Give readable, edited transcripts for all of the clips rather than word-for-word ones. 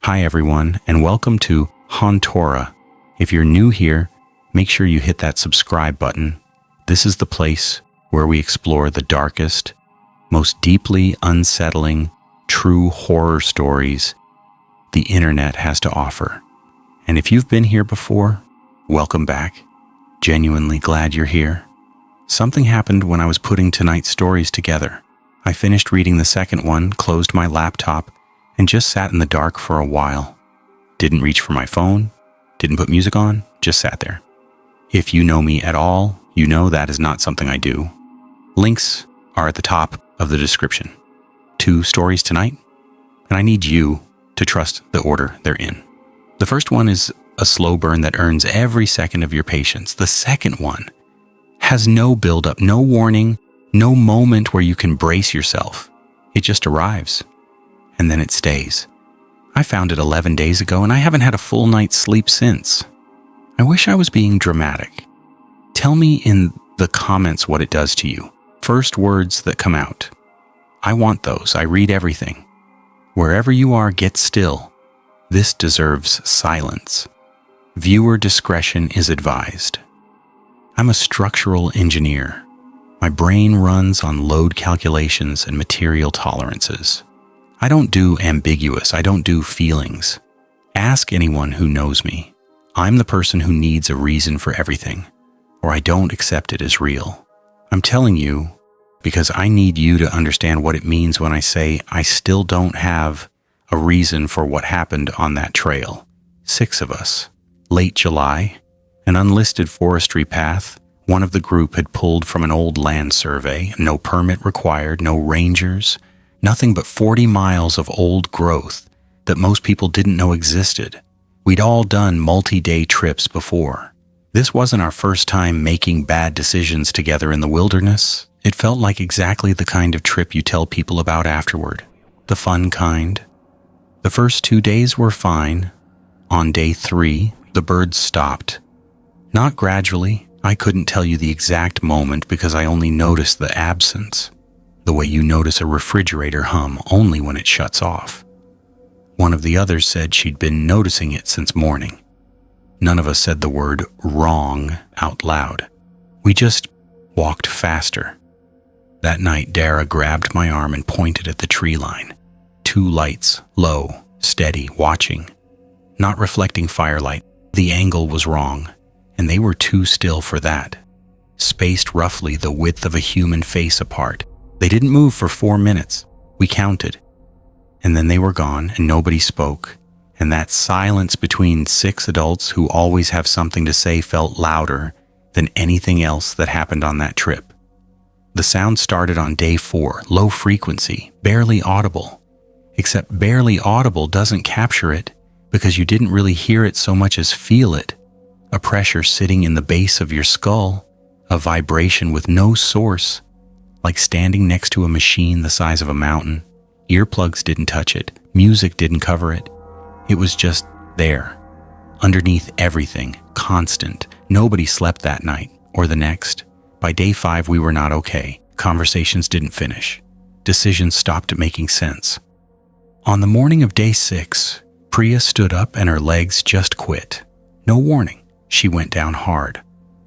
Hi everyone, and welcome to Hauntora. If you're new here, make sure you hit that subscribe button. This is the place where we explore the darkest, most deeply unsettling, true horror stories the internet has to offer. And if you've been here before, welcome back. Genuinely glad you're here. Something happened when I was putting tonight's stories together. I finished reading the second one, closed my laptop, and just sat in the dark for a while. Didn't reach for my phone, didn't put music on, just sat there. If you know me at all, you know that is not something I do. Links are at the top of the description. 2 stories tonight, and I need you to trust the order they're in. The first one is a slow burn that earns every second of your patience. The second one has no buildup, no warning, no moment where you can brace yourself. It just arrives, and then it stays. I found it 11 days ago, and I haven't had a full night's sleep since. I wish I was being dramatic. Tell me in the comments what it does to you. First words that come out. I want those. I read everything. Wherever you are, get still. This deserves silence. Viewer discretion is advised. I'm a structural engineer. My brain runs on load calculations and material tolerances. I don't do ambiguous. I don't do feelings. Ask anyone who knows me. I'm the person who needs a reason for everything, or I don't accept it as real. I'm telling you because I need you to understand what it means when I say I still don't have a reason for what happened on that trail. 6 of us. Late July, an unlisted forestry path. One of the group had pulled from an old land survey. No permit required, no rangers, nothing but 40 miles of old growth that most people didn't know existed. We'd all done multi-day trips before. This wasn't our first time making bad decisions together in the wilderness. It felt like exactly the kind of trip you tell people about afterward. The fun kind. The first 2 days were fine. On day 3, the birds stopped. Not gradually. I couldn't tell you the exact moment because I only noticed the absence. The way you notice a refrigerator hum only when it shuts off. One of the others said she'd been noticing it since morning. None of us said the word wrong out loud. We just walked faster. That night, Dara grabbed my arm and pointed at the tree line. 2 lights, low, steady, watching. Not reflecting firelight. The angle was wrong, and they were too still for that. Spaced roughly the width of a human face apart. They didn't move for 4 minutes. We counted. And then they were gone, and nobody spoke. And that silence between 6 adults who always have something to say felt louder than anything else that happened on that trip. The sound started on day 4, low frequency, barely audible. Except barely audible doesn't capture it because you didn't really hear it so much as feel it. A pressure sitting in the base of your skull, a vibration with no source, like standing next to a machine the size of a mountain. Earplugs didn't touch it, music didn't cover it. It was just there, underneath everything, constant. Nobody slept that night or the next. By day 5, we were not okay. Conversations didn't finish. Decisions stopped making sense. On the morning of day 6, Priya stood up and her legs just quit. No warning. She went down hard.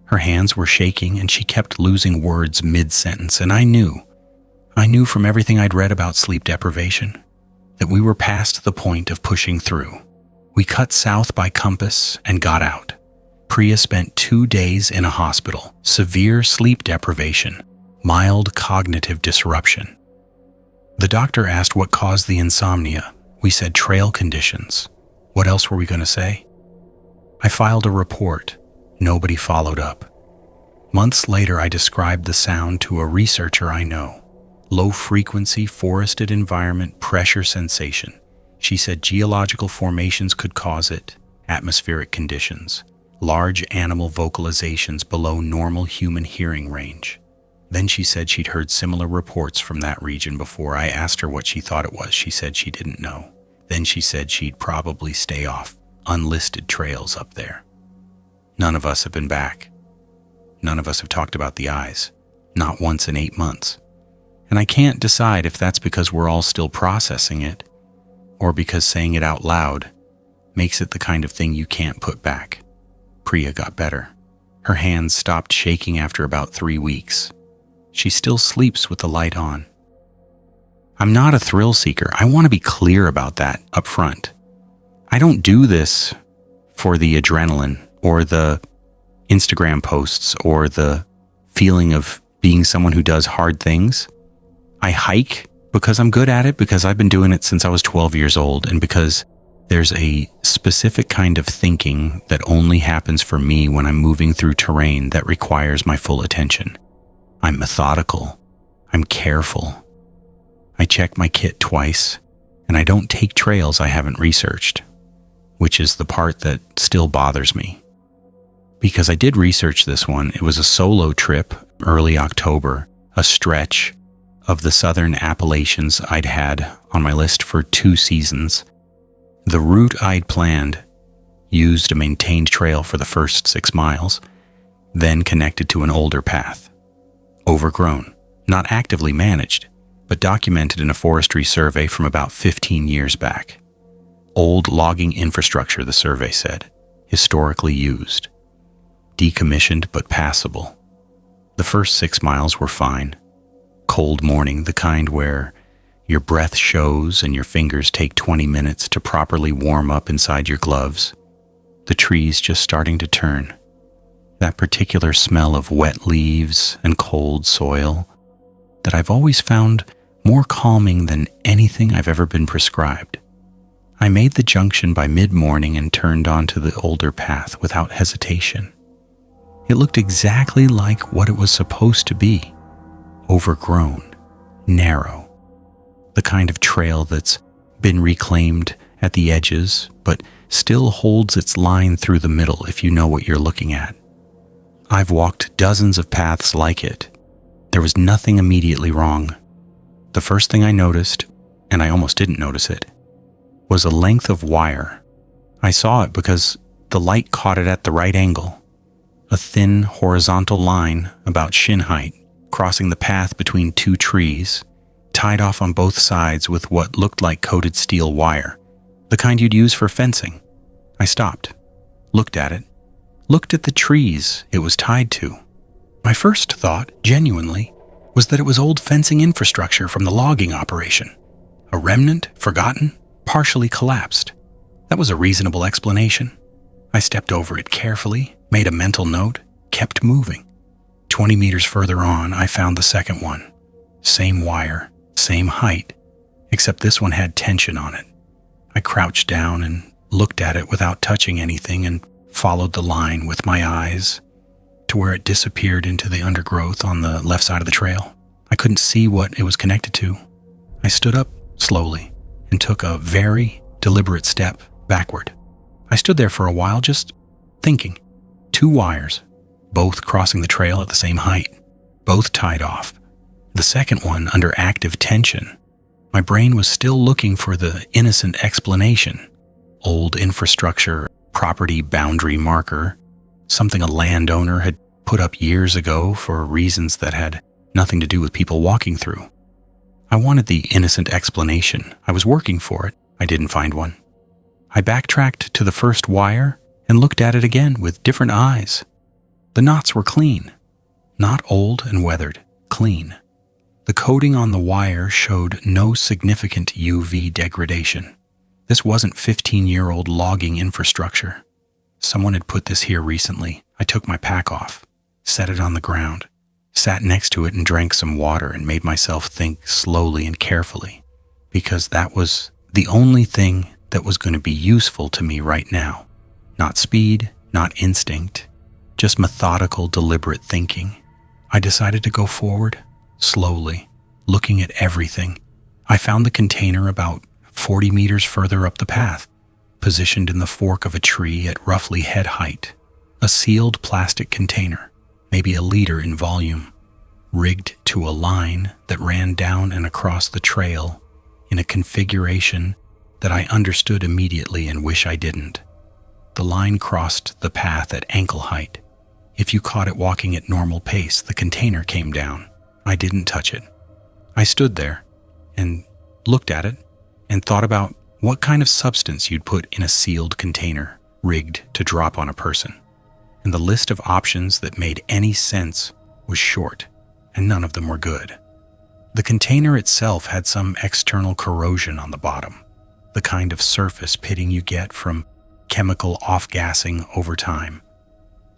Her hands were shaking and she kept losing words mid-sentence, and I knew from everything I'd read about sleep deprivation that we were past the point of pushing through. We cut south by compass and got out. Priya spent 2 days in a hospital. Severe sleep deprivation, mild cognitive disruption. The doctor asked what caused the insomnia. We said trail conditions. What else were we going to say? I filed a report. Nobody followed up. Months later, I described the sound to a researcher I know. Low-frequency, forested environment, pressure sensation. She said geological formations could cause it, atmospheric conditions, large animal vocalizations below normal human hearing range. Then she said she'd heard similar reports from that region before. I asked her what she thought it was. She said she didn't know. Then she said she'd probably stay off unlisted trails up there. None of us have been back. None of us have talked about the eyes. Not once in 8 months. And I can't decide if that's because we're all still processing it, or because saying it out loud makes it the kind of thing you can't put back. Priya got better. Her hands stopped shaking after about 3 weeks. She still sleeps with the light on. I'm not a thrill seeker. I want to be clear about that up front. I don't do this for the adrenaline or the Instagram posts or the feeling of being someone who does hard things. I hike because I'm good at it, because I've been doing it since I was 12 years old, and because there's a specific kind of thinking that only happens for me when I'm moving through terrain that requires my full attention. I'm methodical. I'm careful. I check my kit twice, and I don't take trails I haven't researched, which is the part that still bothers me. Because I did research this one. It was a solo trip, early October, a stretch of the southern Appalachians I'd had on my list for 2 seasons. The route I'd planned used a maintained trail for the first 6 miles, then connected to an older path. Overgrown, not actively managed, but documented in a forestry survey from about 15 years back. Old logging infrastructure, the survey said, historically used. Decommissioned but passable. The first 6 miles were fine. Cold morning, the kind where your breath shows and your fingers take 20 minutes to properly warm up inside your gloves. The trees just starting to turn. That particular smell of wet leaves and cold soil that I've always found more calming than anything I've ever been prescribed. I made the junction by mid-morning and turned onto the older path without hesitation. It looked exactly like what it was supposed to be. Overgrown, narrow, the kind of trail that's been reclaimed at the edges, but still holds its line through the middle if you know what you're looking at. I've walked dozens of paths like it. There was nothing immediately wrong. The first thing I noticed, and I almost didn't notice it, was a length of wire. I saw it because the light caught it at the right angle. A thin horizontal line about shin height, crossing the path between 2 trees, tied off on both sides with what looked like coated steel wire, the kind you'd use for fencing. I stopped, looked at it, looked at the trees it was tied to. My first thought, genuinely, was that it was old fencing infrastructure from the logging operation. A remnant, forgotten, partially collapsed. That was a reasonable explanation. I stepped over it carefully, made a mental note, kept moving. 20 meters further on, I found the second one. Same wire, same height, except this one had tension on it. I crouched down and looked at it without touching anything and followed the line with my eyes to where it disappeared into the undergrowth on the left side of the trail. I couldn't see what it was connected to. I stood up slowly and took a very deliberate step backward. I stood there for a while just thinking. 2 wires, both crossing the trail at the same height, both tied off. The second one under active tension. My brain was still looking for the innocent explanation. Old infrastructure, property boundary marker, something a landowner had put up years ago for reasons that had nothing to do with people walking through. I wanted the innocent explanation. I was working for it. I didn't find one. I backtracked to the first wire and looked at it again with different eyes. The knots were clean. Not old and weathered, clean. The coating on the wire showed no significant UV degradation. This wasn't 15-year-old logging infrastructure. Someone had put this here recently. I took my pack off, set it on the ground, sat next to it and drank some water and made myself think slowly and carefully, because that was the only thing that was going to be useful to me right now. Not speed, not instinct, just methodical, deliberate thinking. I decided to go forward, slowly, looking at everything. I found the container about 40 meters further up the path, positioned in the fork of a tree at roughly head height. A sealed plastic container, maybe a liter in volume, rigged to a line that ran down and across the trail in a configuration that I understood immediately and wish I didn't. The line crossed the path at ankle height. If you caught it walking at normal pace, the container came down. I didn't touch it. I stood there and looked at it and thought about what kind of substance you'd put in a sealed container rigged to drop on a person. And the list of options that made any sense was short, and none of them were good. The container itself had some external corrosion on the bottom, the kind of surface pitting you get from chemical off-gassing over time.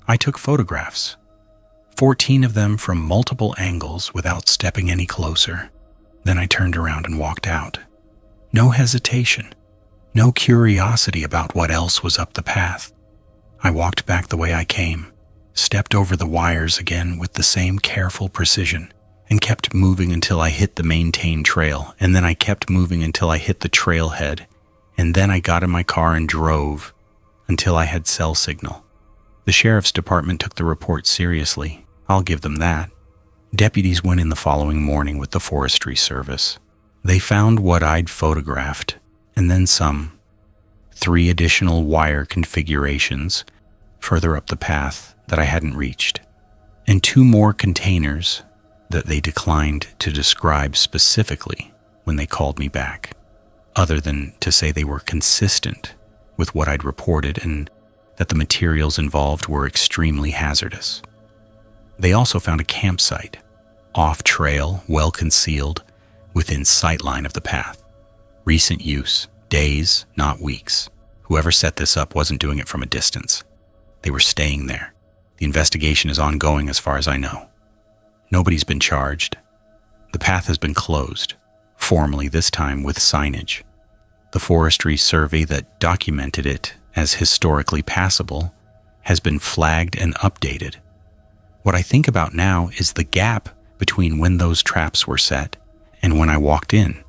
I took photographs, 14 of them from multiple angles without stepping any closer. Then I turned around and walked out. No hesitation, no curiosity about what else was up the path. I walked back the way I came, stepped over the wires again with the same careful precision, and kept moving until I hit the maintained trail, and then I kept moving until I hit the trailhead, and then I got in my car and drove until I had cell signal. The sheriff's department took the report seriously. I'll give them that. Deputies went in the following morning with the Forestry Service. They found what I'd photographed, and then some. 3 additional wire configurations further up the path that I hadn't reached, and 2 more containers that they declined to describe specifically when they called me back, other than to say they were consistent with what I'd reported and that the materials involved were extremely hazardous. They also found a campsite, off-trail, well-concealed, within sightline of the path. Recent use, days, not weeks. Whoever set this up wasn't doing it from a distance. They were staying there. The investigation is ongoing as far as I know. Nobody's been charged. The path has been closed, formally this time with signage. The forestry survey that documented it as historically passable has been flagged and updated. What I think about now is the gap between when those traps were set and when I walked in.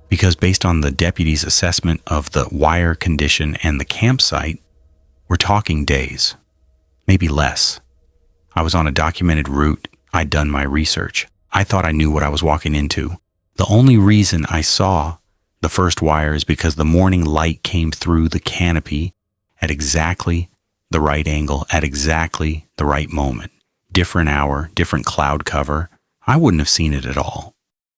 Because based on the deputy's assessment of the wire condition and the campsite, we're talking days, maybe less. I was on a documented route. I'd done my research. I thought I knew what I was walking into. The only reason I saw the first wire is because the morning light came through the canopy at exactly the right angle, at exactly the right moment. Different hour, different cloud cover. I wouldn't have seen it at all.